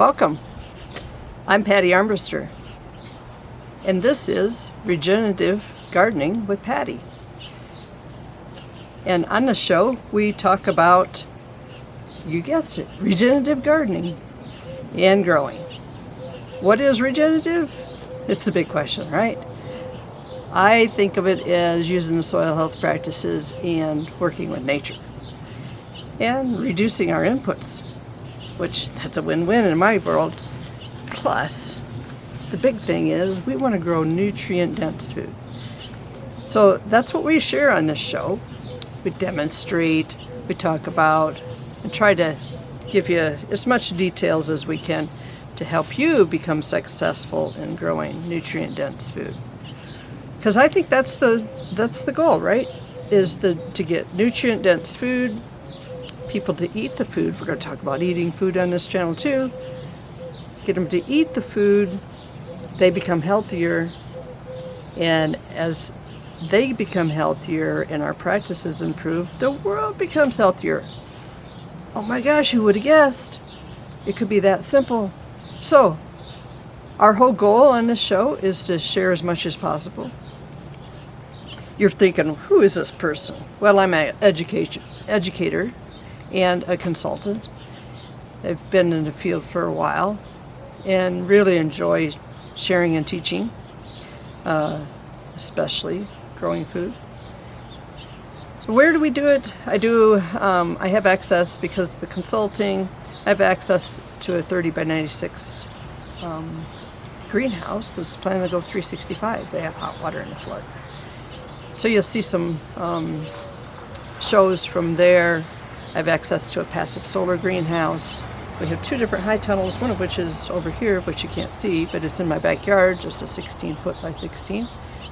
Welcome. I'm Patti Armbrister, and this is Regenerative Gardening with Patti. And on the show, we talk about, you guessed it, regenerative gardening and growing. What is regenerative? It's the big question, right? I think of it as using the soil health practices and working with nature and reducing our inputs, which that's a win-win in my world. Plus, the big thing is we want to grow nutrient-dense food. So that's what we share on this show. We demonstrate, we talk about, and try to give you as much details as we can to help you become successful in growing nutrient-dense food. Because I think that's the goal, right? Is to get nutrient-dense food, people to eat the food. We're going to talk about eating food on this channel too. Get them to eat the food, they become healthier, and as they become healthier and our practices improve, the world becomes healthier. Oh my gosh, who would have guessed? It could be that simple. So, our whole goal on this show is to share as much as possible. You're thinking, who is this person? Well, I'm an educator and a consultant. I've been in the field for a while and really enjoy sharing and teaching, especially growing food. So where do we do it? I have access, because the consulting, I have access to a 30 by 96 greenhouse that's planning to go 365. They have hot water in the floor. So you'll see some shows from there. I have access to a passive solar greenhouse. We have two different high tunnels, one of which is over here, which you can't see, but it's in my backyard, just a 16 foot by 16,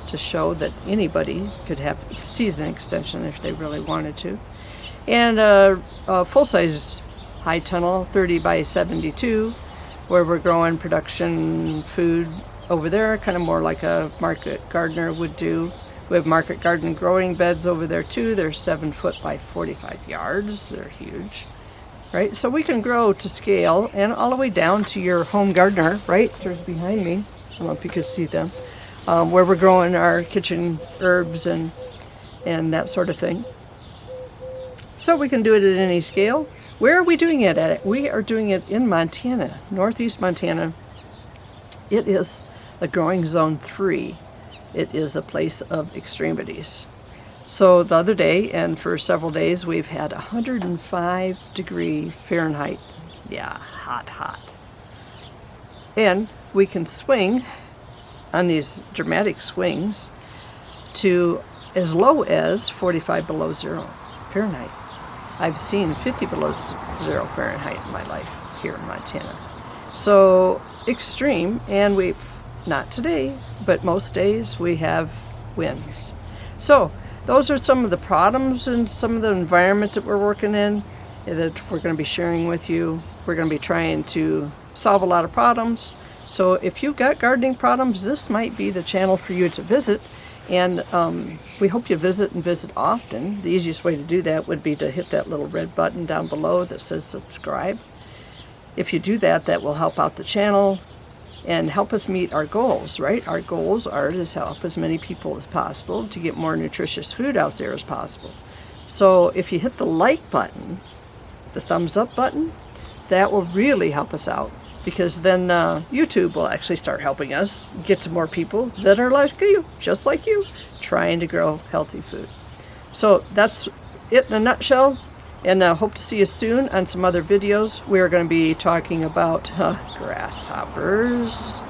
to show that anybody could have season extension if they really wanted to. And a full-size high tunnel, 30 by 72, where we're growing production food over there, kind of more like a market gardener would do. We have market garden growing beds over there too. They're 7 foot by 45 yards. They're huge, right? So we can grow to scale, and all the way down to your home gardener, right? There's behind me. I don't know if you could see them. Where we're growing our kitchen herbs and that sort of thing. So we can do it at any scale. Where are we doing it at? We are doing it in Montana, northeast Montana. It is a growing zone 3. It is a place of extremities. So the other day, and for several days, we've had 105 degree Fahrenheit. Yeah, hot. And we can swing on these dramatic swings to as low as 45 below zero Fahrenheit. I've seen 50 below zero Fahrenheit in my life here in Montana. So extreme, and we've, not today, but most days we have winds. So those are some of the problems and some of the environment that we're working in that we're going to be sharing with you. We're going to be trying to solve a lot of problems. So if you've got gardening problems, this might be the channel for you to visit. And we hope you visit and visit often. The easiest way to do that would be to hit that little red button down below that says subscribe. If you do that, that will help out the channel and help us meet our goals, right? Our goals are to help as many people as possible to get more nutritious food out there as possible. So if you hit the like button, the thumbs up button, that will really help us out, because then YouTube will actually start helping us get to more people that are like you, just like you, trying to grow healthy food. So that's it in a nutshell. And hope to see you soon on some other videos. We're going to be talking about grasshoppers,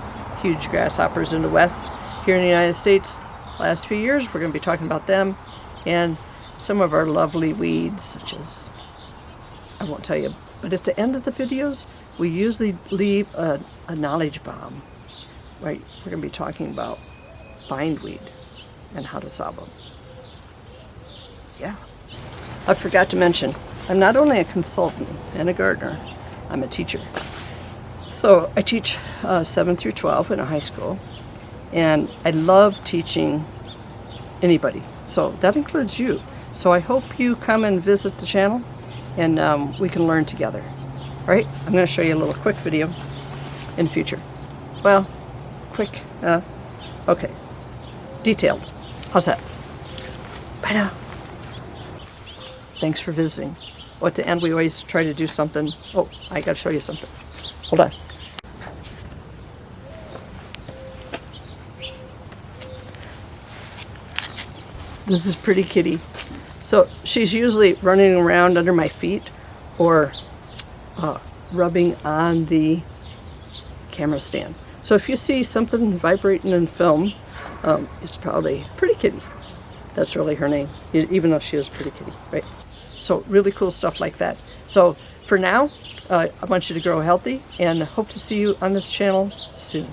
huge grasshoppers in the West. Here in the United States, last few years, we're going to be talking about them and some of our lovely weeds, such as, I won't tell you, but at the end of the videos, we usually leave a knowledge bomb, right? We're going to be talking about bindweed and how to solve them. Yeah. I forgot to mention, I'm not only a consultant and a gardener, I'm a teacher. So I teach 7 through 12 in a high school, and I love teaching anybody. So that includes you. So I hope you come and visit the channel, and we can learn together. All right, I'm going to show you a little quick video. in the future. Well, quick, okay, detailed. How's that? Bye now. Thanks for visiting. At the end, we always try to do something. Oh, I gotta show you something. Hold on. This is Pretty Kitty. So she's usually running around under my feet or rubbing on the camera stand. So if you see something vibrating in film, it's probably Pretty Kitty. That's really her name, even though she is Pretty Kitty, right? So really cool stuff like that. So for now, I want you to grow healthy and hope to see you on this channel soon.